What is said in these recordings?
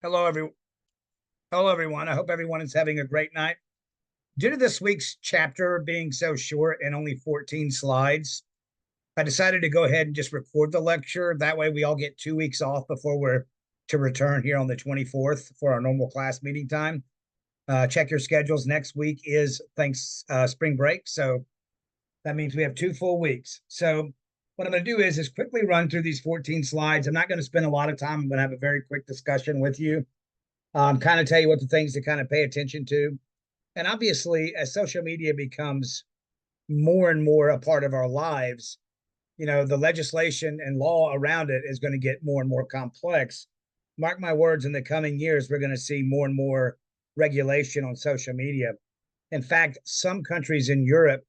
Hello, everyone. Hello, everyone. I hope everyone is having a great night. Due to this week's chapter being so short and only 14 slides, I decided to go ahead and just record the lecture. That way, we all get 2 weeks off before we're to return here on the 24th for our normal class meeting time. Check your schedules. Next week is thanks spring break, so that means we have 2 full weeks. So what I'm going to do is quickly run through these 14 slides. I'm not going to spend a lot of time. I'm going to have a very quick discussion with you. Kind of tell you what the things to kind of pay attention to. And obviously, as social media becomes more and more a part of our lives, the legislation and law around it is going to get more and more complex. Mark my words, in the coming years, we're going to see more and more regulation on social media. In fact, some countries in Europe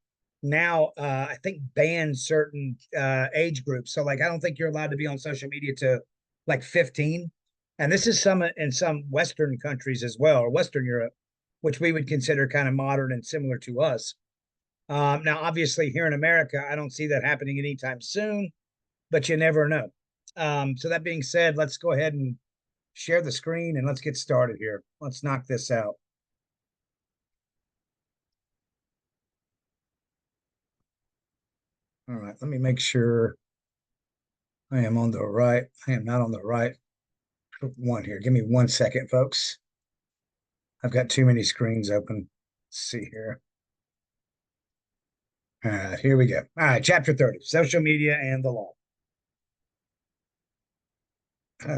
now, I think, ban certain age groups. So, like, I don't think you're allowed to be on social media to like 15. And this is some in some Western countries as well, or Western Europe, which we would consider kind of modern and similar to us. Now, obviously, here in America, I don't see that happening anytime soon, but you never know. So that being said, let's go ahead and share the screen and let's get started here. Let's knock this out. All right, let me make sure I am on the right. I am not on the right one here. Give me 1 second, folks. I've got too many screens open. Let's see here. All right, here we go. All right, chapter 30, social media and the law.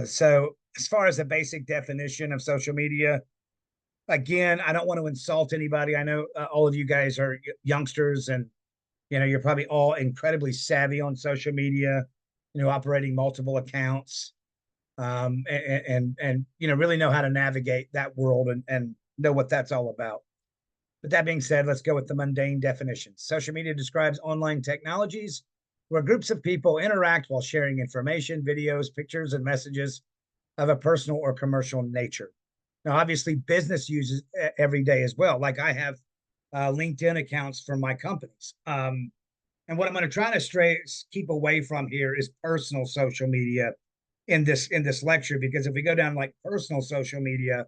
So as far as the basic definition of social media, again, I don't want to insult anybody. I know all of you guys are youngsters and you're probably all incredibly savvy on social media, operating multiple accounts, and really know how to navigate that world and know what that's all about. But that being said, let's go with the mundane definitions. Social media describes online technologies where groups of people interact while sharing information, videos, pictures, and messages of a personal or commercial nature. Now, obviously, business uses every day as well. Like I have LinkedIn accounts for my companies. And what I'm going to try to keep away from here is personal social media in this lecture, because if we go down like personal social media,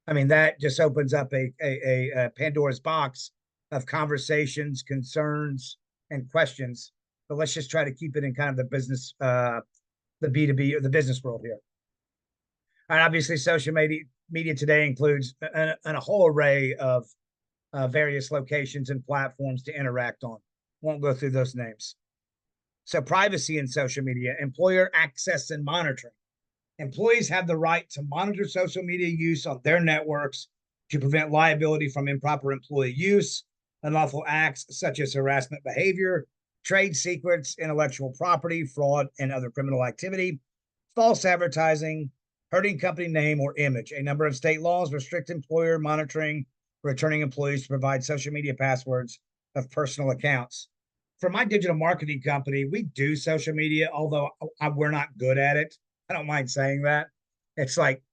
I mean, that just opens up a Pandora's box of conversations, concerns, and questions. But let's just try to keep it in kind of the business, the B2B or the business world here. And obviously, social media today includes a whole array of various locations and platforms to interact on. Won't go through those names. So, privacy in social media, employer access and monitoring. Employees have the right to monitor social media use on their networks to prevent liability from improper employee use, unlawful acts such as harassment behavior, trade secrets, intellectual property, fraud, and other criminal activity, false advertising, hurting company name or image. A number of state laws restrict employer monitoring returning employees to provide social media passwords of personal accounts. For my digital marketing company, we do social media, although we're not good at it. I don't mind saying that. It's like,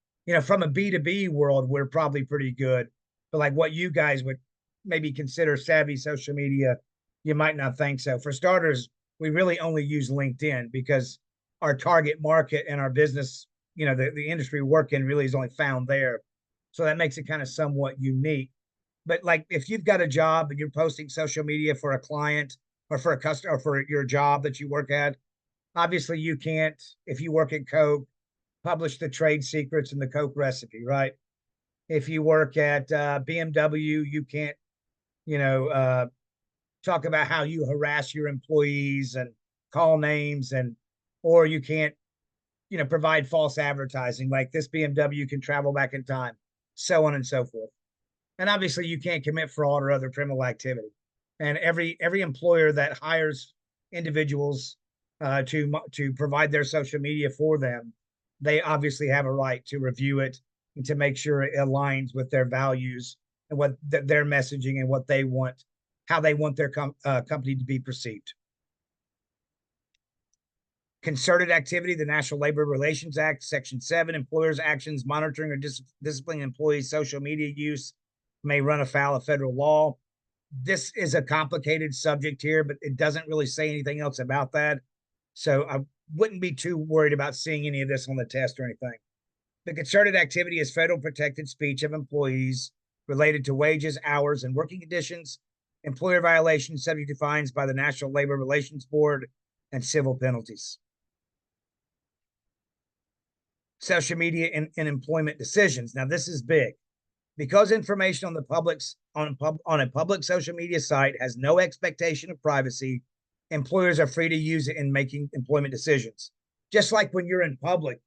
from a B2B world, we're probably pretty good. But like what you guys would maybe consider savvy social media, you might not think so. For starters, we really only use LinkedIn because our target market and our business, the industry we work in really is only found there. So that makes it kind of somewhat unique. But like if you've got a job and you're posting social media for a client or for a customer or for your job that you work at, obviously you can't, if you work at Coke, publish the trade secrets and the Coke recipe, right? If you work at BMW, you can't, you know, uh, talk about how you harass your employees and call names, and or you can't, provide false advertising like this BMW can travel back in time, so on and so forth. And obviously you can't commit fraud or other criminal activity. And every employer that hires individuals to provide their social media for them, they obviously have a right to review it and to make sure it aligns with their values and what their messaging and what they want, how they want their company to be perceived. Concerted activity, the National Labor Relations Act, Section 7, employers' actions monitoring or disciplining employees' social media use may run afoul of federal law. This is a complicated subject here, but it doesn't really say anything else about that. So I wouldn't be too worried about seeing any of this on the test or anything. The concerted activity is federal protected speech of employees related to wages, hours, and working conditions, employer violations subject to fines by the National Labor Relations Board, and civil penalties. Social media in employment decisions. Now, this is big. Because information on the public's on a public social media site has no expectation of privacy, employers are free to use it in making employment decisions. Just like when you're in public,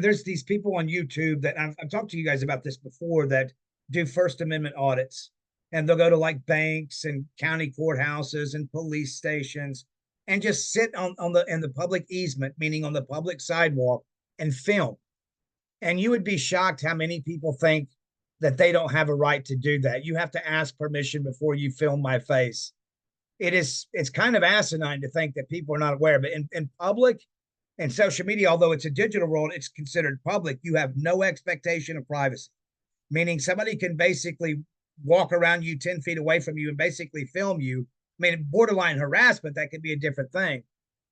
there's these people on YouTube that I've talked to you guys about this before that do First Amendment audits, and they'll go to like banks and county courthouses and police stations and just sit on the in the public easement, meaning on the public sidewalk, and film. And you would be shocked how many people think that they don't have a right to do that. You have to ask permission before you film my face. It's kind of asinine to think that people are not aware, but in public and social media, although it's a digital world, it's considered public. You have no expectation of privacy, meaning somebody can basically walk around you 10 feet away from you and basically film you. I mean, borderline harassment, that could be a different thing.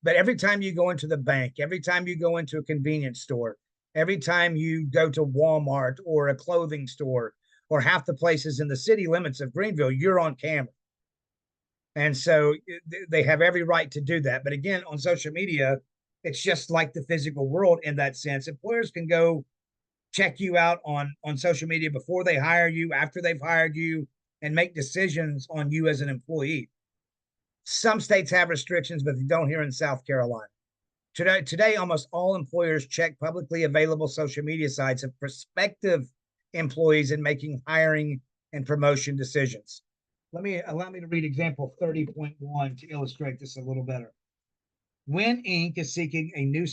But every time you go into the bank, every time you go into a convenience store, every time you go to Walmart or a clothing store or half the places in the city limits of Greenville, you're on camera. And so they have every right to do that. But again, on social media, it's just like the physical world in that sense. Employers can go check you out on social media before they hire you, after they've hired you, and make decisions on you as an employee. Some states have restrictions, but they don't here in South Carolina. Today, almost all employers check publicly available social media sites of prospective employees in making hiring and promotion decisions. Allow me to read example 30.1 to illustrate this a little better. When Inc. is seeking a new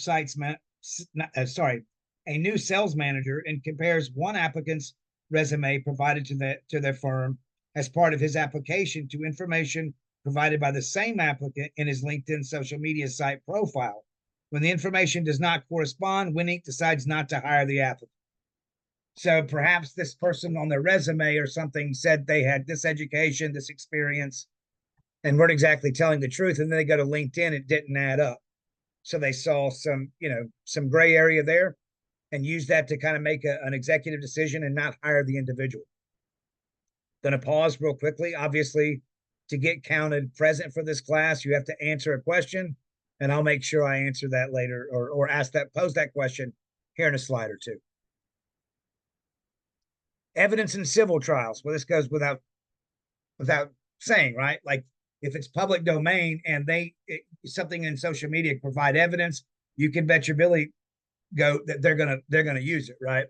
a new sales manager and compares one applicant's resume provided to their firm as part of his application to information provided by the same applicant in his LinkedIn social media site profile. When the information does not correspond, Win Inc. decides not to hire the applicant. So perhaps this person on their resume or something said they had this education, this experience, and weren't exactly telling the truth. And then they go to LinkedIn, it didn't add up. So they saw some gray area there and used that to kind of make an executive decision and not hire the individual. Going to pause real quickly. Obviously, to get counted present for this class, you have to answer a question, and I'll make sure I answer that later or pose that question here in a slide or two. Evidence in civil trials. Well, this goes without saying, right? Like if it's public domain and something in social media provide evidence, you can bet your Billy go that they're gonna use it, right?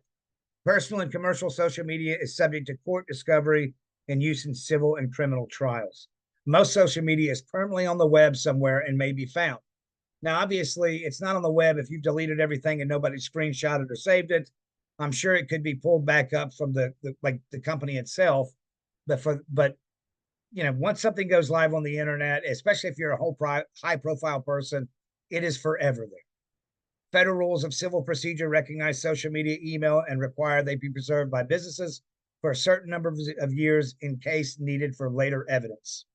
Personal and commercial social media is subject to court discovery and use in civil and criminal trials. Most social media is permanently on the web somewhere and may be found. Now, obviously, it's not on the web if you've deleted everything and nobody screenshotted or saved it. I'm sure it could be pulled back up from the company itself. But once something goes live on the internet, especially if you're a high profile person, it is forever there. Federal rules of civil procedure recognize social media email and require they be preserved by businesses for a certain number of years in case needed for later evidence.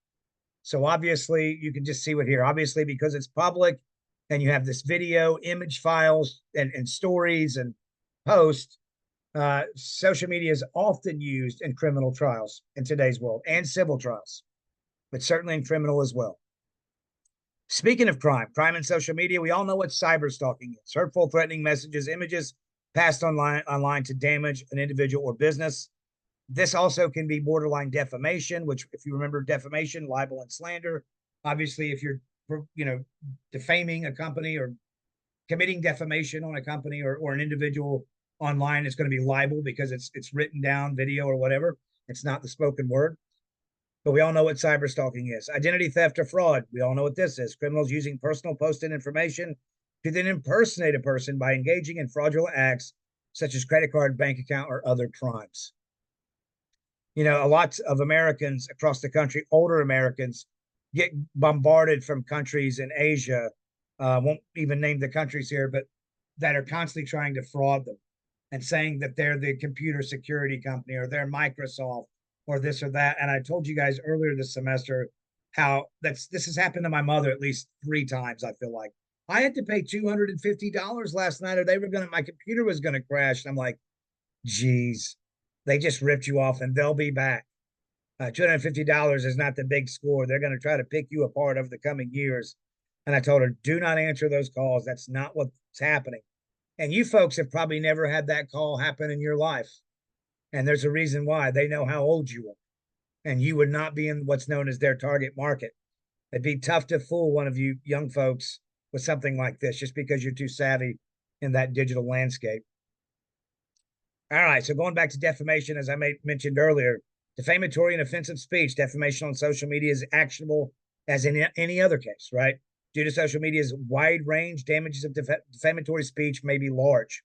So obviously, you can just see what here. Obviously, because it's public and you have this video, image files, and stories and posts, social media is often used in criminal trials in today's world and civil trials, but certainly in criminal as well. Speaking of crime in social media, we all know what cyber stalking is: hurtful, threatening messages, images passed online to damage an individual or business. This also can be borderline defamation, which, if you remember defamation, libel, and slander. Obviously, if you're defaming a company or committing defamation on a company or an individual online, it's going to be libel because it's written down, video, or whatever. It's not the spoken word. But we all know what cyber stalking is. Identity theft or fraud. We all know what this is. Criminals using personal posted information to then impersonate a person by engaging in fraudulent acts such as credit card, bank account, or other crimes. A lot of Americans across the country, older Americans, get bombarded from countries in Asia. Won't even name the countries here, but that are constantly trying to fraud them and saying that they're the computer security company or they're Microsoft or this or that. And I told you guys earlier this semester how this has happened to my mother at least 3 times, I feel like. I had to pay $250 last night, or my computer was gonna crash. And I'm like, geez, they just ripped you off, and they'll be back. $250 is not the big score. They're gonna try to pick you apart over the coming years. And I told her, do not answer those calls. That's not what's happening. And you folks have probably never had that call happen in your life. And there's a reason why. They know how old you are. And you would not be in what's known as their target market. It'd be tough to fool one of you young folks with something like this just because you're too savvy in that digital landscape. All right. So going back to defamation, as I mentioned earlier, defamatory and offensive speech, defamation on social media is actionable as in any other case, right? Due to social media's wide range, damages of defamatory speech may be large.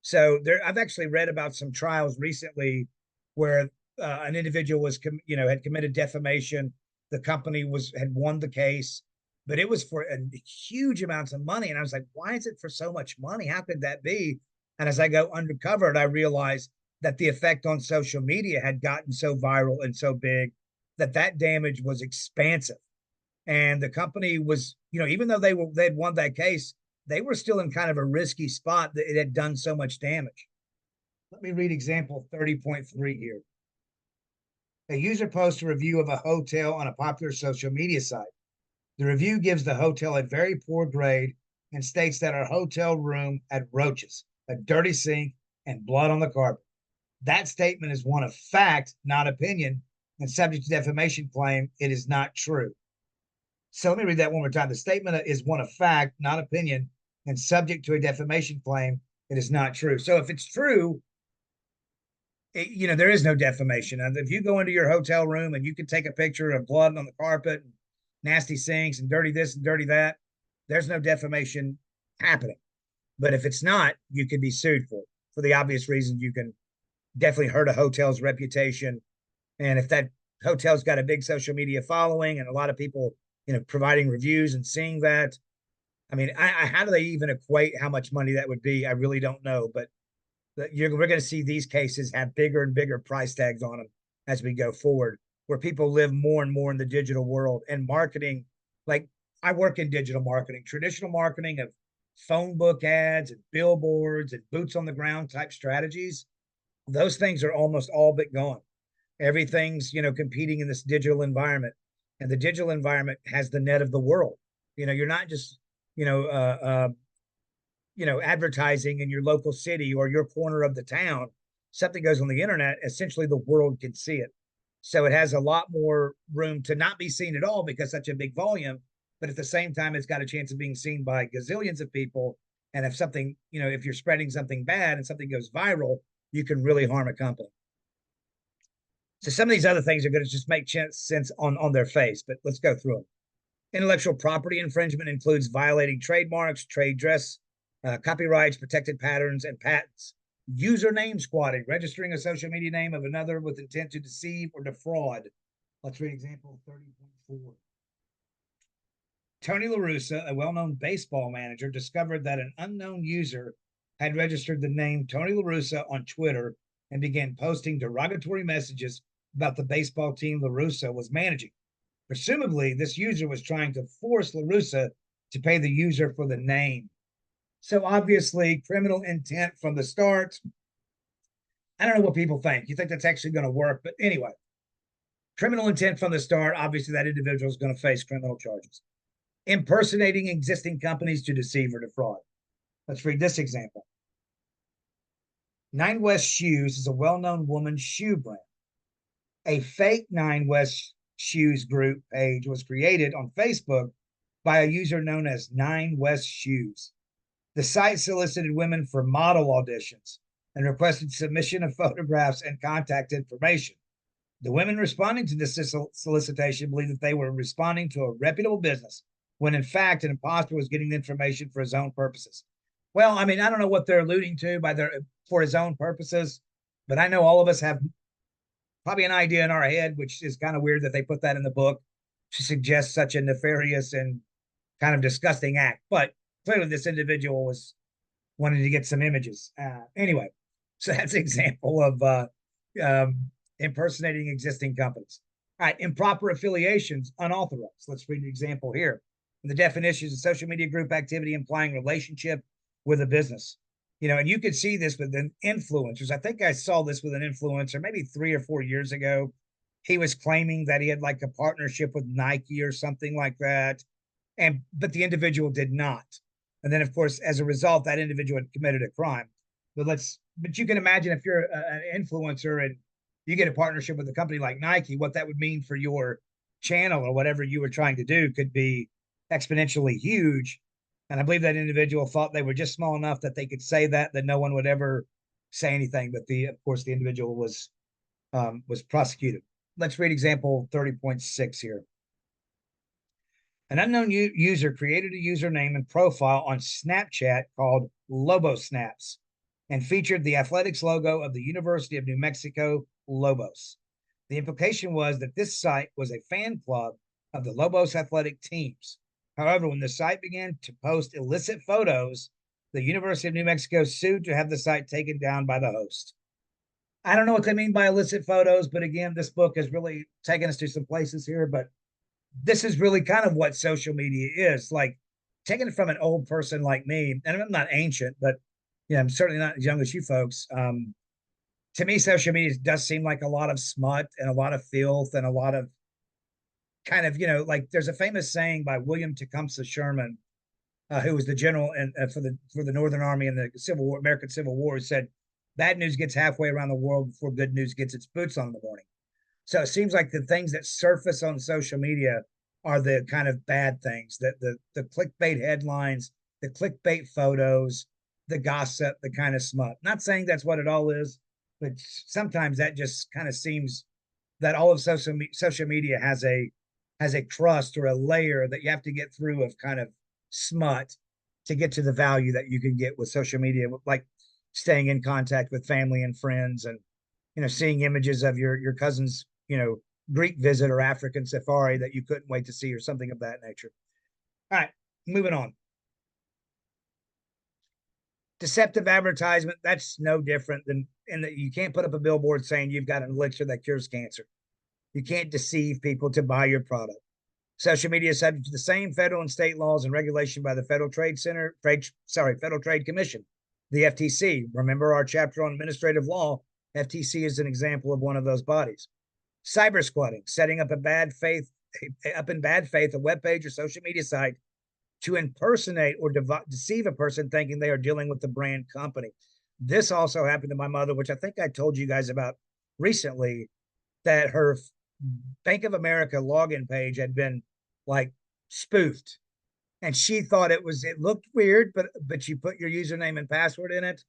So I've actually read about some trials recently where an individual was, had committed defamation. The company had won the case, but it was for a huge amounts of money. And I was like, why is it for so much money? How could that be? And as I go undercover it, I realized that the effect on social media had gotten so viral and so big that damage was expansive. And the company was, even though they'd won that case, they were still in kind of a risky spot that it had done so much damage. Let me read example 30.3 here. A user posts a review of a hotel on a popular social media site. The review gives the hotel a very poor grade and states that our hotel room had roaches, a dirty sink, and blood on the carpet. That statement is one of fact, not opinion, and subject to defamation claim. It is not true. So let me read that one more time. The statement is one of fact, not opinion, and subject to a defamation claim. It is not true. So if it's true, there is no defamation. And if you go into your hotel room and you can take a picture of blood on the carpet, and nasty sinks, and dirty this and dirty that, there's no defamation happening. But if it's not, you could be sued for the obvious reason. You can definitely hurt a hotel's reputation. And if that hotel's got a big social media following and a lot of people, providing reviews and seeing that, I mean, how do they even equate how much money that would be? I really don't know. But we're going to see these cases have bigger and bigger price tags on them as we go forward, where people live more and more in the digital world and marketing. Like, I work in digital marketing, traditional marketing of phone book ads and billboards and boots on the ground type strategies. Those things are almost all but gone. Everything's, competing in this digital environment, and the digital environment has the net of the world. You're not just, advertising in your local city or your corner of the town. Something goes on the internet, essentially the world can see it. So it has a lot more room to not be seen at all because such a big volume, but at the same time, it's got a chance of being seen by gazillions of people. And if something, if you're spreading something bad and something goes viral, you can really harm a company. So some of these other things are going to just make sense on their face, but let's go through them. Intellectual property infringement includes violating trademarks, trade dress, copyrights, protected patterns, and patents. Username squatting, registering a social media name of another with intent to deceive or defraud. Let's read example 30.4. Tony La Russa, a well-known baseball manager, discovered that an unknown user had registered the name Tony La Russa on Twitter and began posting derogatory messages about the baseball team La Russa was managing. Presumably, this user was trying to force La Russa to pay the user for the name. So obviously, criminal intent from the start. I don't know what people think. You think that's actually going to work? But anyway, criminal intent from the start. Obviously, that individual is going to face criminal charges. Impersonating existing companies to deceive or defraud. Let's read this example. Nine West Shoes is a well-known woman's shoe brand. A fake Nine West Shoes group page was created on Facebook by a user known as Nine West Shoes. The site solicited women for model auditions and requested submission of photographs and contact information. The women responding to this solicitation believed that they were responding to a reputable business, when in fact an imposter was getting the information for his own purposes. Well, I mean, I don't know what they're alluding to for his own purposes, but I know all of us have probably an idea in our head, which is kind of weird that they put that in the book to suggest such a nefarious and kind of disgusting act. But clearly this individual was wanting to get some images. Anyway, so that's an example of impersonating existing companies. All right, improper affiliations, unauthorized. Let's read an example here. And the definition is a social media group activity implying relationship with a business. And you could see this with influencers. I think I saw this with an influencer maybe 3 or 4 years ago. He was claiming that he had like a partnership with Nike or something like that. But the individual did not. And then, of course, as a result, that individual had committed a crime. But you can imagine if you're an influencer and you get a partnership with a company like Nike, what that would mean for your channel or whatever you were trying to do could be exponentially huge. And I believe that individual thought they were just small enough that they could say that no one would ever say anything. But of course, the individual was prosecuted. Let's read example 30.6 here. An unknown user created a username and profile on Snapchat called LoboSnaps and featured the athletics logo of the University of New Mexico, Lobos. The implication was that this site was a fan club of the Lobos athletic teams. However, when the site began to post illicit photos, the University of New Mexico sued to have the site taken down by the host. I don't know what they mean by illicit photos, but again, this book has really taken us to some places here. But this is really kind of what social media is like, taking it from an old person like me. And I'm not ancient, but I'm certainly not as young as you folks. To me, social media does seem like a lot of smut and a lot of filth and a lot of kind of, like there's a famous saying by William Tecumseh Sherman, who was the general for the Northern Army in the American Civil War, who said, "Bad news gets halfway around the world before good news gets its boots on in the morning." So it seems like the things that surface on social media are the kind of bad things, that the clickbait headlines, the clickbait photos, the gossip, the kind of smut. Not saying that's what it all is, but sometimes that just kind of seems that all of social media has a crust or a layer that you have to get through of kind of smut to get to the value that you can get with social media, like staying in contact with family and friends, and seeing images of your cousin's Greek visit or African safari that you couldn't wait to see, or something of that nature. All right, moving on. Deceptive advertisement, that's no different than in that you can't put up a billboard saying you've got an elixir that cures cancer. You can't deceive people to buy your product. Social media is subject to the same federal and state laws and regulation by the Federal Trade Commission, the FTC. Remember our chapter on administrative law? FTC is an example of one of those bodies. Cyber squatting, setting up in bad faith a web page or social media site to impersonate or deceive a person thinking they are dealing with the brand company. This also happened to my mother, which I think I told you guys about recently, that her Bank of America login page had been like spoofed, and she thought it looked weird, but you put your username and password in it.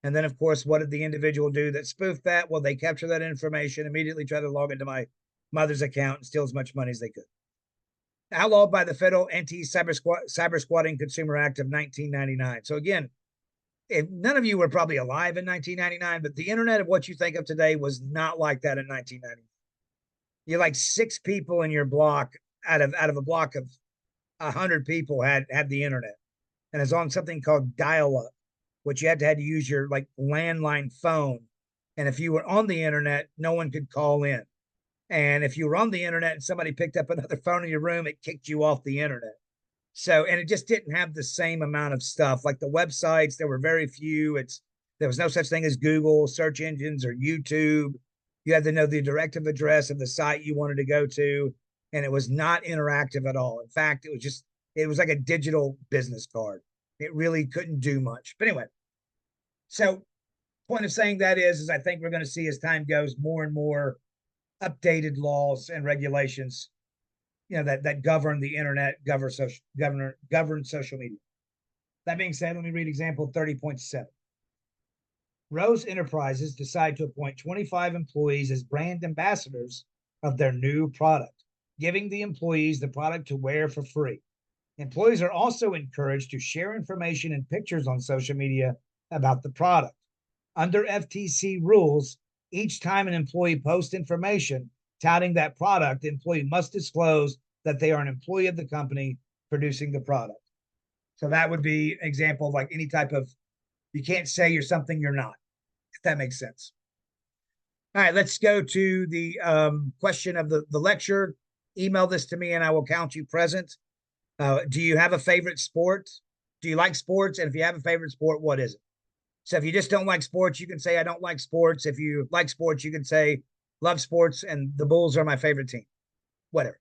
And then, of course, what did the individual do that spoofed that? Well, they capture that information, immediately try to log into my mother's account and steal as much money as they could. Outlawed by the Federal Anti-Cyber Squatting Consumer Act of 1999. So again, none of you were probably alive in 1999, but the internet of what you think of today was not like that in 1999. You're like 6 people in your block out of a block of 100 people had the internet, and it's on something called dial-up, which you had to use your like landline phone. And if you were on the internet, no one could call in. And if you were on the internet and somebody picked up another phone in your room, it kicked you off the internet. So, and it just didn't have the same amount of stuff. Like the websites, there were very few. There was no such thing as Google search engines or YouTube. You had to know the directive address of the site you wanted to go to. And it was not interactive at all. In fact, it was like a digital business card. It really couldn't do much. But anyway, so point of saying that is I think we're going to see, as time goes, more and more updated laws and regulations, that govern the internet, govern social media. That being said, let me read example 30.7. Rose Enterprises decide to appoint 25 employees as brand ambassadors of their new product, giving the employees the product to wear for free. Employees are also encouraged to share information and pictures on social media about the product. Under FTC rules, each time an employee posts information touting that product, the employee must disclose that they are an employee of the company producing the product. So that would be an example of like any type of, you can't say you're something you're not, if that makes sense. All right, let's go to the question of the lecture. Email this to me and I will count you present. Do you have a favorite sport? Do you like sports? And if you have a favorite sport, what is it? So if you just don't like sports, you can say I don't like sports. If you like sports, you can say love sports and the Bulls are my favorite team. Whatever.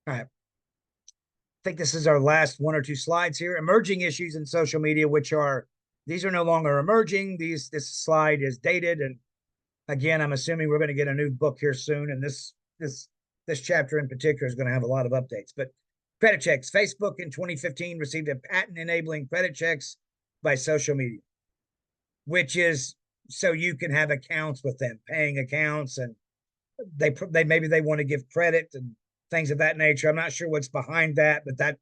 All right. I think this is our last one or two slides here. Emerging issues in social media, which are these are no longer emerging. This slide is dated, and again, I'm assuming we're going to get a new book here soon, and this chapter in particular is going to have a lot of updates. But credit checks. Facebook in 2015 received a patent enabling credit checks by social media, which is so you can have accounts with them, paying accounts, and they maybe they want to give credit and things of that nature. I'm not sure what's behind that, but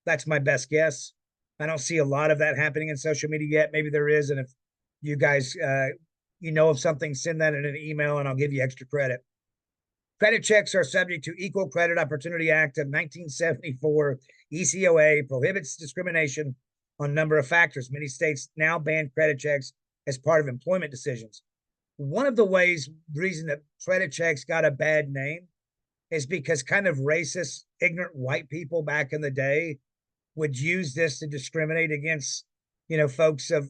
that's my best guess. I don't see a lot of that happening in social media yet. Maybe there is, and if you guys you know of something, send that in an email, and I'll give you extra credit. Credit checks are subject to Equal Credit Opportunity Act of 1974. ECOA prohibits discrimination on a number of factors. Many states now ban credit checks as part of employment decisions. One of the reason that credit checks got a bad name is because kind of racist, ignorant white people back in the day would use this to discriminate against, folks of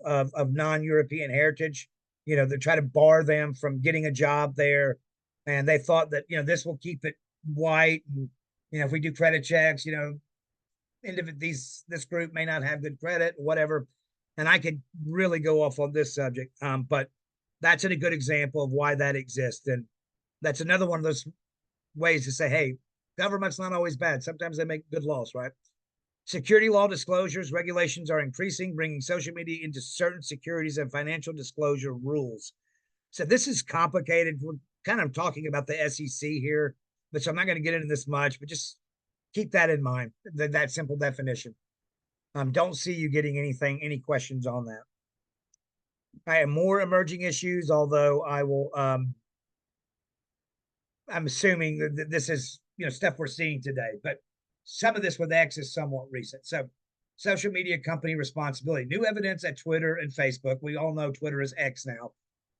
non-European heritage, to try to bar them from getting a job there. And they thought that, this will keep it white. And, if we do credit checks, this group may not have good credit, whatever. And I could really go off on this subject, but that's a good example of why that exists. And that's another one of those ways to say, hey, government's not always bad. Sometimes they make good laws, right? Security law disclosures regulations are increasing, bringing social media into certain securities and financial disclosure rules. So this is complicated. We're kind of talking about the SEC here, but so I'm not going to get into this much, but just keep that in mind, that simple definition. Don't see you getting any questions on that. I have more emerging issues, although I will, I'm assuming that this is, stuff we're seeing today, but some of this with X is somewhat recent. So social media company responsibility, new evidence at Twitter and Facebook. We all know Twitter is X now,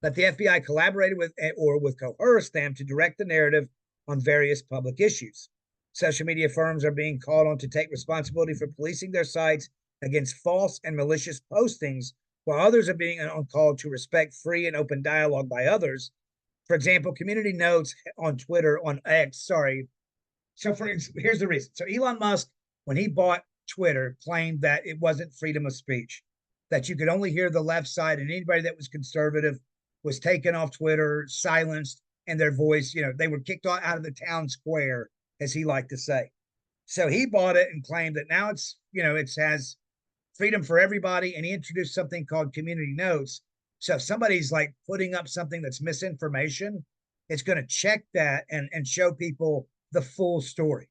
that the FBI collaborated with or coerced them to direct the narrative on various public issues. Social media firms are being called on to take responsibility for policing their sites against false and malicious postings, while others are being called to respect free and open dialogue by others. For example, community notes on Twitter, on X, sorry. So here's the reason. So Elon Musk, when he bought Twitter, claimed that it wasn't freedom of speech, that you could only hear the left side, and anybody that was conservative was taken off Twitter, silenced, and their voice, they were kicked out of the town square, as he liked to say. So he bought it and claimed that now it's, it has freedom for everybody. And he introduced something called community notes. So if somebody's like putting up something that's misinformation, it's going to check that and show people the full story.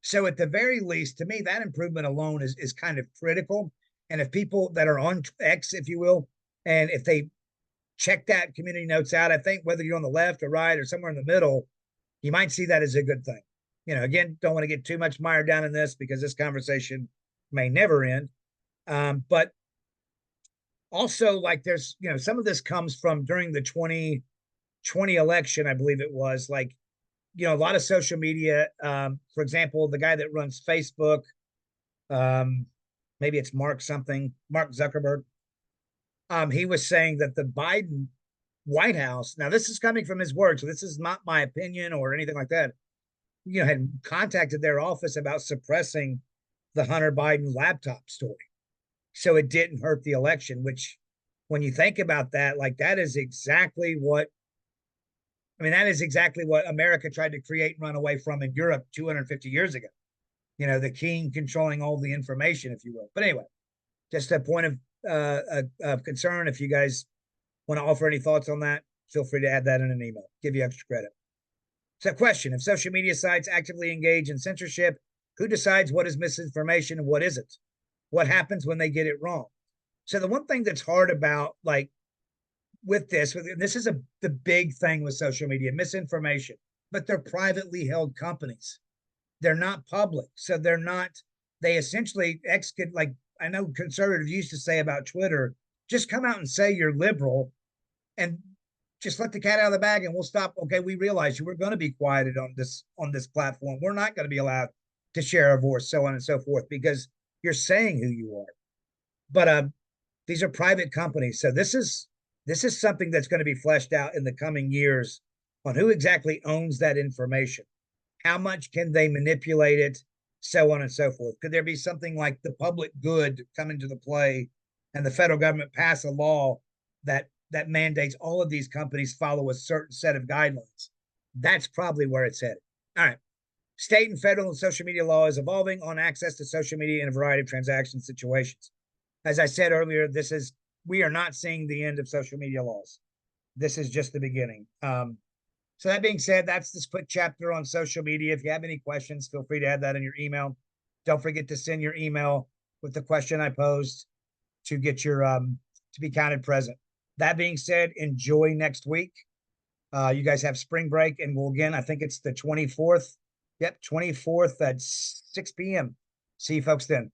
So at the very least, to me, that improvement alone is kind of critical. And if people that are on X, if you will, and if they check that community notes out, I think whether you're on the left or right or somewhere in the middle, you might see that as a good thing. Again, don't want to get too much mired down in this because this conversation may never end. But also, like, there's, some of this comes from during the 2020 election, I believe it was, like, a lot of social media. For example, the guy that runs Facebook, maybe it's Mark Zuckerberg. He was saying that the Biden White House, now this is coming from his words, so this is not my opinion or anything like that, had contacted their office about suppressing the Hunter Biden laptop story. So it didn't hurt the election, which when you think about that, like that is exactly what America tried to create and run away from in Europe 250 years ago. The king controlling all the information, if you will. But anyway, just a point of concern. If you guys want to offer any thoughts on that, feel free to add that in an email. Give you extra credit. So question, if social media sites actively engage in censorship, who decides what is misinformation and what isn't? What happens when they get it wrong? So the one thing that's hard about, like, with this is the big thing with social media, misinformation, but they're privately held companies. They're not public. So they essentially like, I know conservatives used to say about Twitter, just come out and say you're liberal and just let the cat out of the bag and we'll stop. Okay, we realize you. We're going to be quieted on this platform. We're not going to be allowed to share a voice, so on and so forth, because you're saying who you are. But these are private companies, so this is something that's going to be fleshed out in the coming years on who exactly owns that information, how much can they manipulate it, so on and so forth. Could there be something like the public good come into the play, and the federal government pass a law that mandates all of these companies follow a certain set of guidelines? That's probably where it's headed. All right. State and federal and social media law is evolving on access to social media in a variety of transaction situations. As I said earlier, we are not seeing the end of social media laws. This is just the beginning. So that being said, that's this quick chapter on social media. If you have any questions, feel free to add that in your email. Don't forget to send your email with the question I posed to get your to be counted present. That being said, enjoy next week. You guys have spring break, and we'll again, I think it's the 24th. Yep, 24th at 6 p.m. See you folks then.